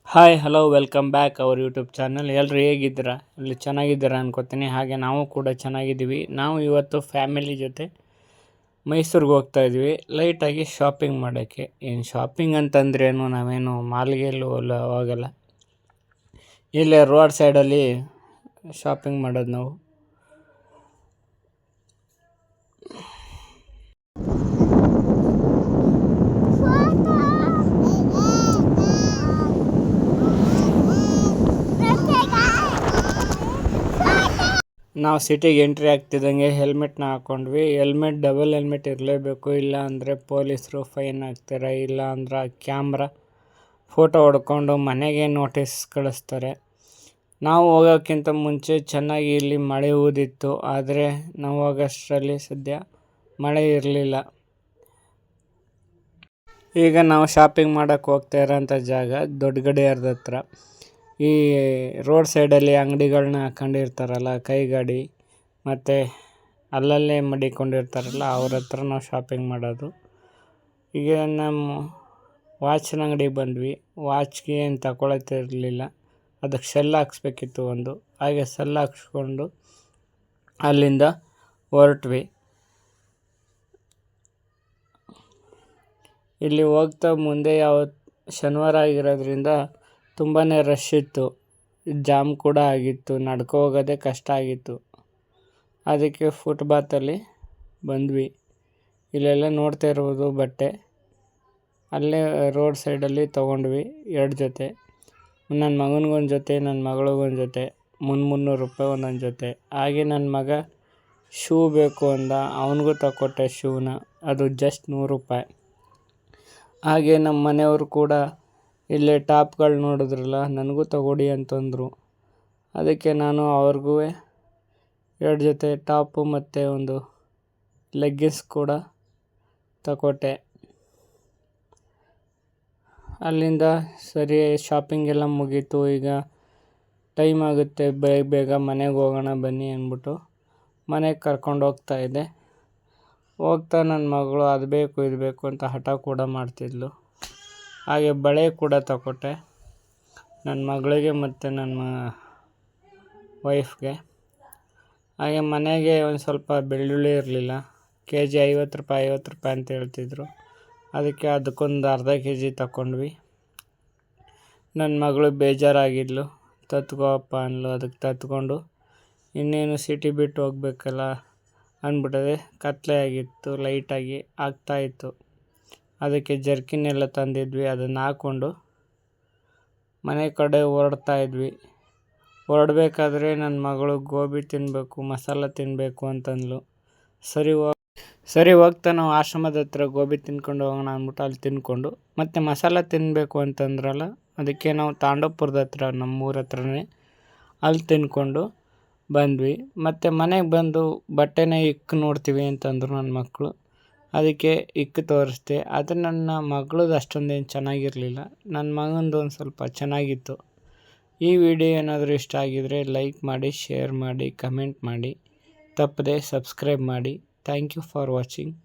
Hi hello welcome back our YouTube channel. ಎಲ್ಲರೂ ಹೇಗಿದ್ದೀರಾ? ಇಲ್ಲಿ ಚೆನ್ನಾಗಿದ್ದೀರಾ ಅನ್ಕೋತೀನಿ. ಹಾಗೆ ನಾವು ಕೂಡ ಚೆನ್ನಾಗಿದ್ದೀವಿ. ನಾವು ಇವತ್ತು ಫ್ಯಾಮಿಲಿ ಜೊತೆ ಮೈಸೂರಿಗೆ ಹೋಗ್ತಾ ಇದ್ವಿ ಲೈಟಾಗಿ ಶಾಪಿಂಗ್ ಮಾಡೋಕ್ಕೆ. ಏನು ಶಾಪಿಂಗ್ ಅಂತಂದ್ರೇನು, ನಾವೇನು ಮಾಲ್ಗೆಲ್ಲೂ ಹೋಗಲ್ಲ, ಇಲ್ಲೇ ರೋಡ್ ಸೈಡಲ್ಲಿ ಶಾಪಿಂಗ್ ಮಾಡೋದು ನಾವು. ನಾವು ಸಿಟಿಗೆ ಎಂಟ್ರಿ ಆಗ್ತಿದ್ದಂಗೆ ಹೆಲ್ಮೆಟ್ನ ಹಾಕ್ಕೊಂಡ್ವಿ. ಡಬಲ್ ಹೆಲ್ಮೆಟ್ ಇರಲೇಬೇಕು, ಇಲ್ಲ ಅಂದರೆ ಪೊಲೀಸರು ಫೈನ್ ಹಾಕ್ತಾರೆ, ಇಲ್ಲ ಅಂದ್ರೆ ಕ್ಯಾಮ್ರಾ ಫೋಟೋ ಹೊಡ್ಕೊಂಡು ಮನೆಗೆ ನೋಟಿಸ್ ಕಳಿಸ್ತಾರೆ. ನಾವು ಹೋಗೋಕ್ಕಿಂತ ಮುಂಚೆ ಚೆನ್ನಾಗಿ ಇಲ್ಲಿ ಮಳೆ ಊದಿತ್ತು, ಆದರೆ ನಾವು ಹೋಗೋಷ್ಟರಲ್ಲಿ ಸದ್ಯ ಮಳೆ ಇರಲಿಲ್ಲ. ಈಗ ನಾವು ಶಾಪಿಂಗ್ ಮಾಡೋಕ್ಕೆ ಹೋಗ್ತಾ ಇರೋಂಥ ಜಾಗ ದೊಡ್ಡ ಗಡಿಯಾರದ ಹತ್ರ. ಈ ರೋಡ್ ಸೈಡಲ್ಲಿ ಅಂಗಡಿಗಳನ್ನ ಹಾಕೊಂಡಿರ್ತಾರಲ್ಲ, ಕೈಗಾಡಿ ಮತ್ತು ಅಲ್ಲಲ್ಲೇ ಮಡಿಕೊಂಡಿರ್ತಾರಲ್ಲ, ಅವ್ರ ಹತ್ರ ನಾವು ಶಾಪಿಂಗ್ ಮಾಡೋದು. ಈಗ ನಮ್ಮ ವಾಚಿನ ಅಂಗಡಿಗೆ ಬಂದ್ವಿ. ವಾಚ್ಗೆ ಏನು ತಗೊಳತ್ತಿರಲಿಲ್ಲ, ಅದಕ್ಕೆ ಸೆಲ್ ಹಾಕ್ಸ್ಬೇಕಿತ್ತು ಒಂದು. ಹಾಗೆ ಸೆಲ್ ಹಾಕ್ಸ್ಕೊಂಡು ಅಲ್ಲಿಂದ ಹೊರಟ್ವಿ. ಇಲ್ಲಿ ಹೋಗ್ತಾ ಮುಂದೆ ಶನಿವಾರ ಆಗಿರೋದ್ರಿಂದ ತುಂಬಾ ರಶ್ ಇತ್ತು, ಜಾಮ್ ಕೂಡ ಆಗಿತ್ತು, ನಡ್ಕೊ ಹೋಗೋದೇ ಕಷ್ಟ ಆಗಿತ್ತು. ಅದಕ್ಕೆ ಫುಟ್ಪಾತಲ್ಲಿ ಬಂದ್ವಿ. ಇಲ್ಲೆಲ್ಲ ನೋಡ್ತಾ ಇರ್ಬೋದು ಬಟ್ಟೆ, ಅಲ್ಲೇ ರೋಡ್ ಸೈಡಲ್ಲಿ ತೊಗೊಂಡ್ವಿ 2 ಜೊತೆ. ನನ್ನ ಮಗನಿಗೊಂದು ಜೊತೆ, ನನ್ನ ಮಗಳಿಗೊಂದು ಜೊತೆ, 300 ರೂಪಾಯಿ ಒಂದೊಂದು ಜೊತೆ. ಹಾಗೆ ನನ್ನ ಮಗ ಶೂ ಬೇಕು ಅಂದ, ಅವನಿಗೂ ತಗೊಟ್ಟೆ ಶೂನ, ಅದು ಜಸ್ಟ್ 100 ರೂಪಾಯಿ. ಹಾಗೆ ನಮ್ಮ ಮನೆಯವರು ಕೂಡ ಇಲ್ಲೇ ಟಾಪ್ಗಳು ನೋಡಿದ್ರಲ್ಲ, ನನಗೂ ತಗೊಡಿ ಅಂತಂದರು. ಅದಕ್ಕೆ ನಾನು ಅವ್ರಿಗೂ 2 ಜೊತೆ ಟಾಪು ಮತ್ತು ಒಂದು ಲೆಗ್ಗಿನ್ಸ್ ಕೂಡ ತಗೊಟ್ಟೆ. ಅಲ್ಲಿಂದ ಸರಿ ಶಾಪಿಂಗ್ ಎಲ್ಲ ಮುಗೀತು. ಈಗ ಟೈಮ್ ಆಗುತ್ತೆ, ಬೇಗ ಮನೆಗೆ ಹೋಗೋಣ ಬನ್ನಿ ಅಂದ್ಬಿಟ್ಟು ಮನೆಗೆ ಕರ್ಕೊಂಡು ಹೋಗ್ತಾಯಿದ್ದೆ. ಹೋಗ್ತಾ ನನ್ನ ಮಗಳು ಅದು ಬೇಕು ಇದು ಬೇಕು ಅಂತ ಹಠ ಕೂಡ ಮಾಡ್ತಿದ್ಲು. ಹಾಗೆ ಬಳೆ ಕೂಡ ತಗೊಟ್ಟೆ ನನ್ನ ಮಗಳಿಗೆ ಮತ್ತು ನನ್ನ ವೈಫ್ಗೆ. ಹಾಗೆ ಮನೆಗೆ ಒಂದು ಸ್ವಲ್ಪ ಬೆಳ್ಳುಳ್ಳಿ ಇರಲಿಲ್ಲ, ಕೆಜಿ 50 ರೂಪಾಯಿ ಅಂತ ಹೇಳ್ತಿದ್ರು. ಅದಕ್ಕೆ ಅದಕ್ಕೊಂದು ಅರ್ಧ ಕೆಜಿ ತಗೊಂಡ್ವಿ. ನನ್ನ ಮಗಳು ಬೇಜಾರಾಗಿದ್ಲು, ತತ್ಕೋಪ್ಪ ಅಂದ್ಲು. ಅದಕ್ಕೆ ತತ್ಕೊಂಡು ಇನ್ನೇನು ಸಿಟಿ ಬಿಟ್ಟು ಹೋಗ್ಬೇಕಲ್ಲ ಅಂದ್ಬಿಟ್ಟದೆ. ಕತ್ಲೆ ಆಗಿತ್ತು, ಲೈಟಾಗಿ ಆಗ್ತಾಯಿತ್ತು. ಅದಕ್ಕೆ ಜರ್ಕಿನ್ ಎಲ್ಲ ತಂದಿದ್ವಿ, ಅದನ್ನು ಹಾಕ್ಕೊಂಡು ಮನೆ ಕಡೆ ಹೊರಡ್ತಾಯಿದ್ವಿ. ಹೊರಡಬೇಕಾದ್ರೆ ನನ್ನ ಮಗಳು ಗೋಬಿ ತಿನ್ನಬೇಕು, ಮಸಾಲ ತಿನ್ನಬೇಕು ಅಂತಂದ್ಲು. ಸರಿ ಹೋಗ್ತಾ ನಾವು ಆಶ್ರಮದ ಹತ್ರ ಗೋಬಿ ತಿನ್ಕೊಂಡು ಹೋಗೋಣ ಅಂದ್ಬಿಟ್ಟು ಅಲ್ಲಿ ತಿನ್ಕೊಂಡು, ಮತ್ತು ಮಸಾಲ ತಿನ್ನಬೇಕು ಅಂತಂದ್ರಲ್ಲ, ಅದಕ್ಕೆ ನಾವು ತಾಂಡವಪುರದ ಹತ್ರ, ನಮ್ಮೂರ ಹತ್ರನೇ, ಅಲ್ಲಿ ತಿನ್ಕೊಂಡು ಬಂದ್ವಿ. ಮತ್ತು ಮನೆಗೆ ಬಂದು ಬಟ್ಟೆನ ನೋಡ್ತೀವಿ ಅಂತಂದರು ನನ್ನ ಮಕ್ಕಳು. ಅದಕ್ಕೆ ತೋರಿಸ್ದೆ. ಆದರೆ ನನ್ನ ಮಗಳದ್ದು ಅಷ್ಟೊಂದೇನು ಚೆನ್ನಾಗಿರಲಿಲ್ಲ, ನನ್ನ ಮಗಂದು ಒಂದು ಸ್ವಲ್ಪ ಚೆನ್ನಾಗಿತ್ತು. ಈ ವಿಡಿಯೋ ಏನಾದರೂ ಇಷ್ಟ ಆಗಿದರೆ ಲೈಕ್ ಮಾಡಿ, ಶೇರ್ ಮಾಡಿ, ಕಮೆಂಟ್ ಮಾಡಿ, ತಪ್ಪದೆ ಸಬ್ಸ್ಕ್ರೈಬ್ ಮಾಡಿ. Thank you for watching.